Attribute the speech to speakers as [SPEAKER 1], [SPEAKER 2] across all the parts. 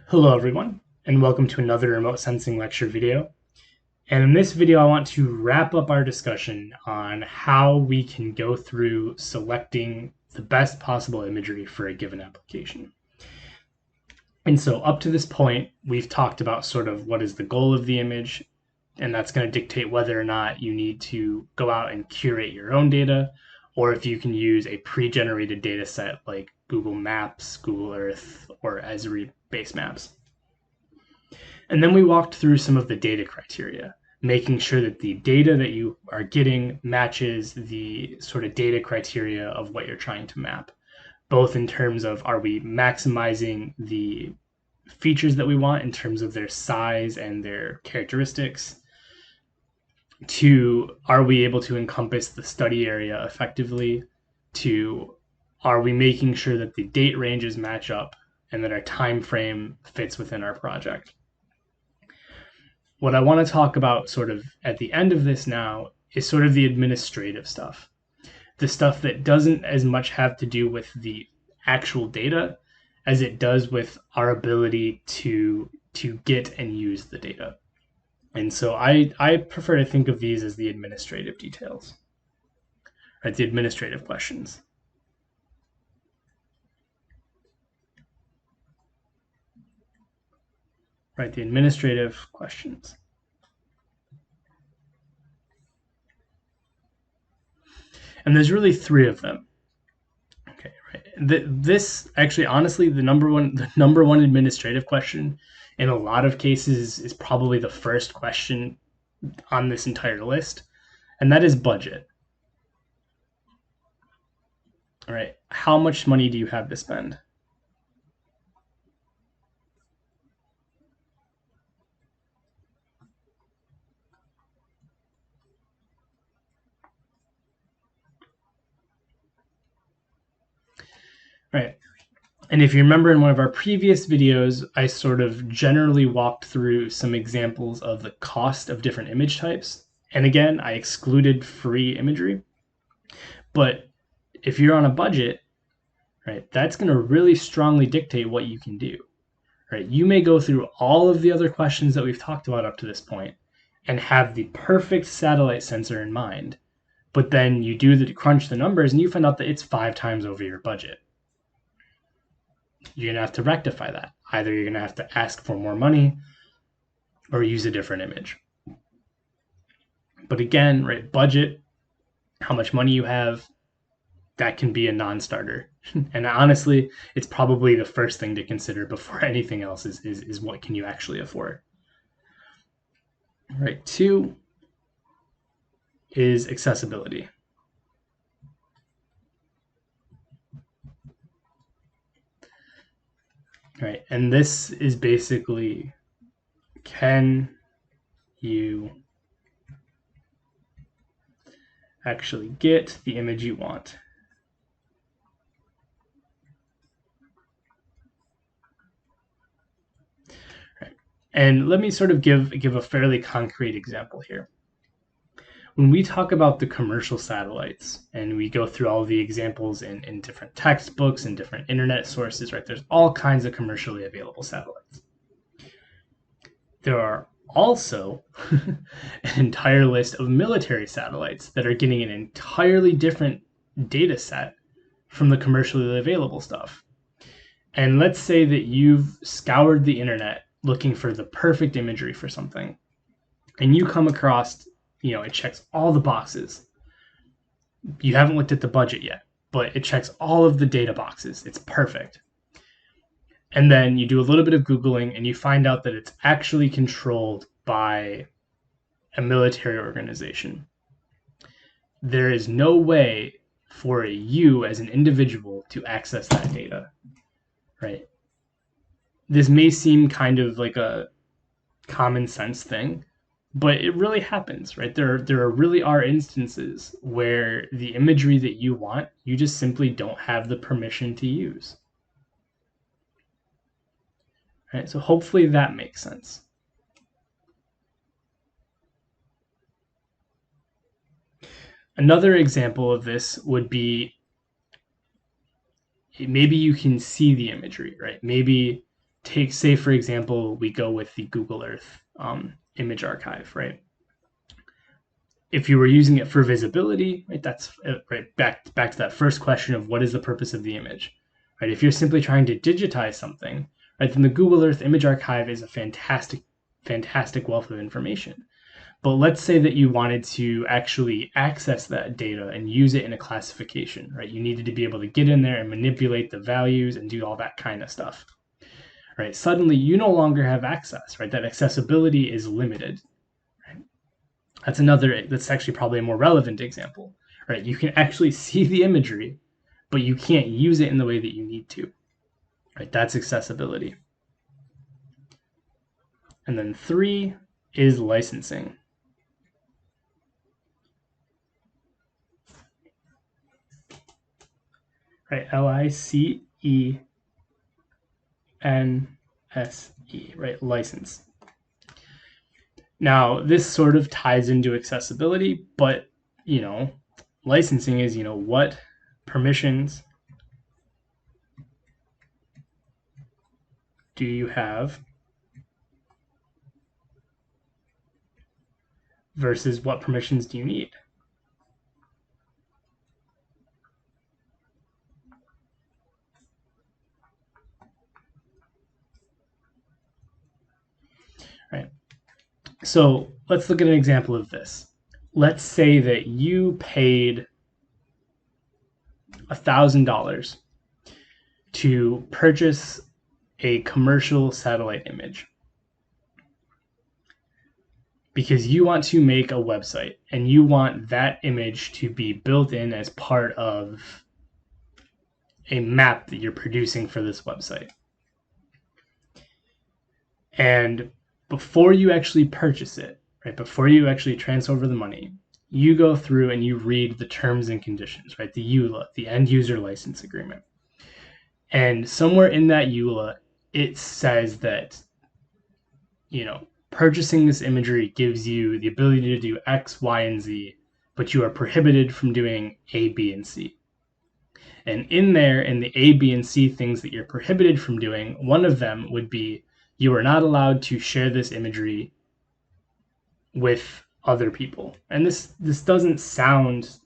[SPEAKER 1] Hello everyone, and welcome to another remote sensing lecture video. And in this video, I want to wrap up our discussion on how we can go through selecting the best possible imagery for a given application. And so up to this point, we've talked about sort of what is the goal of the image, and that's going to dictate whether or not you need to go out and curate your own data, or if you can use a pre-generated data set like Google Maps, Google Earth, or Esri base maps. And then we walked through some of the data criteria, making sure that the data that you are getting matches the sort of data criteria of what you're trying to map, both in terms of are we maximizing the features that we want in terms of their size and their characteristics, to are we able to encompass the study area effectively, to are we making sure that the date ranges match up and that our time frame fits within our project. What I want to talk about sort of at the end of this now is sort of the administrative stuff. The stuff that doesn't as much have to do with the actual data as it does with our ability to get and use the data. And so I prefer to think of these as the administrative details, right? The administrative questions. Right, the administrative questions. And there's really three of them. Okay, right. This actually, honestly, the number one administrative question in a lot of cases is probably the first question on this entire list, and that is budget. All right, how much money do you have to spend? Right. And if you remember in one of our previous videos, I sort of generally walked through some examples of the cost of different image types. And again, I excluded free imagery. But if you're on a budget, right, that's going to really strongly dictate what you can do. Right? You may go through all of the other questions that we've talked about up to this point and have the perfect satellite sensor in mind. But then you do the crunch the numbers and you find out that it's 5 times over your budget. You're going to have to rectify that. Either you're going to have to ask for more money or use a different image. But again, right, budget, how much money you have, that can be a non-starter. And honestly, it's probably the first thing to consider before anything else is what can you actually afford. All right, 2 is accessibility. Right, and this is basically, can you actually get the image you want? Right. And let me sort of give a fairly concrete example here. When we talk about the commercial satellites and we go through all the examples in different textbooks and different internet sources, right, there's all kinds of commercially available satellites. There are also an entire list of military satellites that are getting an entirely different data set from the commercially available stuff. And let's say that you've scoured the internet looking for the perfect imagery for something, and you come across, it checks all the boxes. You haven't looked at the budget yet, but it checks all of the data boxes. It's perfect. And then you do a little bit of Googling and you find out that it's actually controlled by a military organization. There is no way for you as an individual to access that data, right? This may seem kind of like a common sense thing, but it really happens, right? There really are instances where the imagery that you want, you just simply don't have the permission to use. Right? So hopefully that makes sense. Another example of this would be maybe you can see the imagery, right? Maybe say for example, we go with the Google Earth image archive, right? If you were using it for visibility, right, that's right back to that first question of what is the purpose of the image, right? If you're simply trying to digitize something, right, then the Google Earth image archive is a fantastic wealth of information. But let's say that you wanted to actually access that data and use it in a classification, right? You needed to be able to get in there and manipulate the values and do all that kind of stuff, right? Suddenly you no longer have access, right? That accessibility is limited, right? That's actually probably a more relevant example, right? You can actually see the imagery, but you can't use it in the way that you need to, right? That's accessibility. And then 3 is licensing. Right, LICENSE, right, license. Now, this sort of ties into accessibility, but, licensing is, what permissions do you have versus what permissions do you need? Right. So let's look at an example of this. Let's say that you paid $1,000 to purchase a commercial satellite image because you want to make a website and you want that image to be built in as part of a map that you're producing for this website. And before you actually purchase it, right, before you actually transfer over the money, you go through and you read the terms and conditions, right, the EULA, the end user license agreement. And somewhere in that EULA, it says that, purchasing this imagery gives you the ability to do X, Y, and Z, but you are prohibited from doing A, B, and C. And in there, in the A, B, and C things that you're prohibited from doing, one of them would be you are not allowed to share this imagery with other people. And this doesn't sound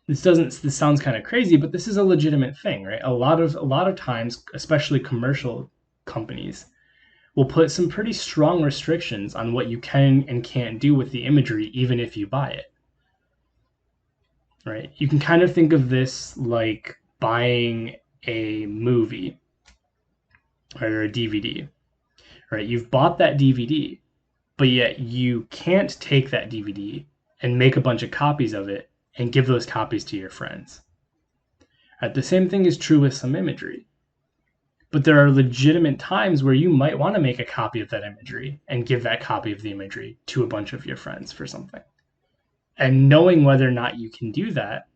[SPEAKER 1] this sounds kind of crazy, but this is a legitimate thing, right? A lot of times, especially commercial companies, will put some pretty strong restrictions on what you can and can't do with the imagery, even if you buy it. Right? You can kind of think of this like buying a movie or a DVD. Right? You've bought that DVD, but yet you can't take that DVD and make a bunch of copies of it and give those copies to your friends. Right? The same thing is true with some imagery. But there are legitimate times where you might want to make a copy of that imagery and give that copy of the imagery to a bunch of your friends for something. And knowing whether or not you can do that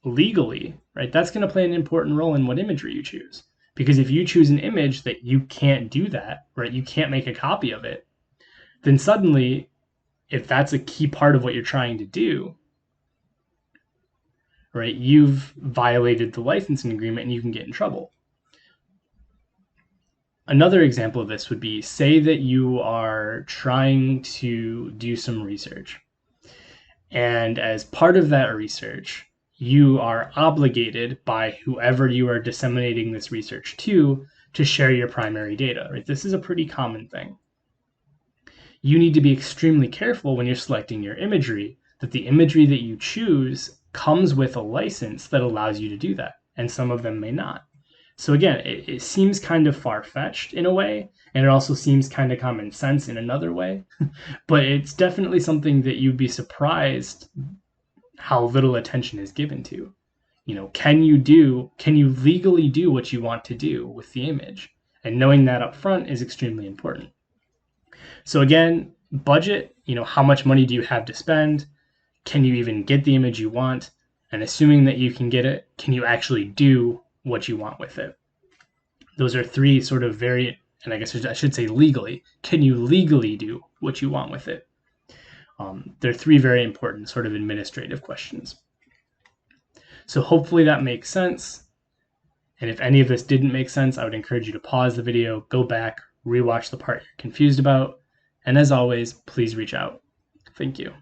[SPEAKER 1] legally, right, that's going to play an important role in what imagery you choose. Because if you choose an image that you can't do that, right, you can't make a copy of it, then suddenly, if that's a key part of what you're trying to do, right, you've violated the licensing agreement and you can get in trouble. Another example of this would be, say that you are trying to do some research. And as part of that research, you are obligated by whoever you are disseminating this research to share your primary data, right? This is a pretty common thing. You need to be extremely careful when you're selecting your imagery that the imagery that you choose comes with a license that allows you to do that, and some of them may not. So again, it seems kind of far-fetched in a way, and it also seems kind of common sense in another way, but it's definitely something that you'd be surprised how little attention is given to. Can you legally do what you want to do with the image? And knowing that up front is extremely important. So again, budget, how much money do you have to spend? Can you even get the image you want? And assuming that you can get it, can you actually do what you want with it? Those are 3 sort of and I guess I should say legally. Can you legally do what you want with it? They're three very important sort of administrative questions. So hopefully that makes sense. And if any of this didn't make sense, I would encourage you to pause the video, go back, rewatch the part you're confused about. And as always, please reach out. Thank you.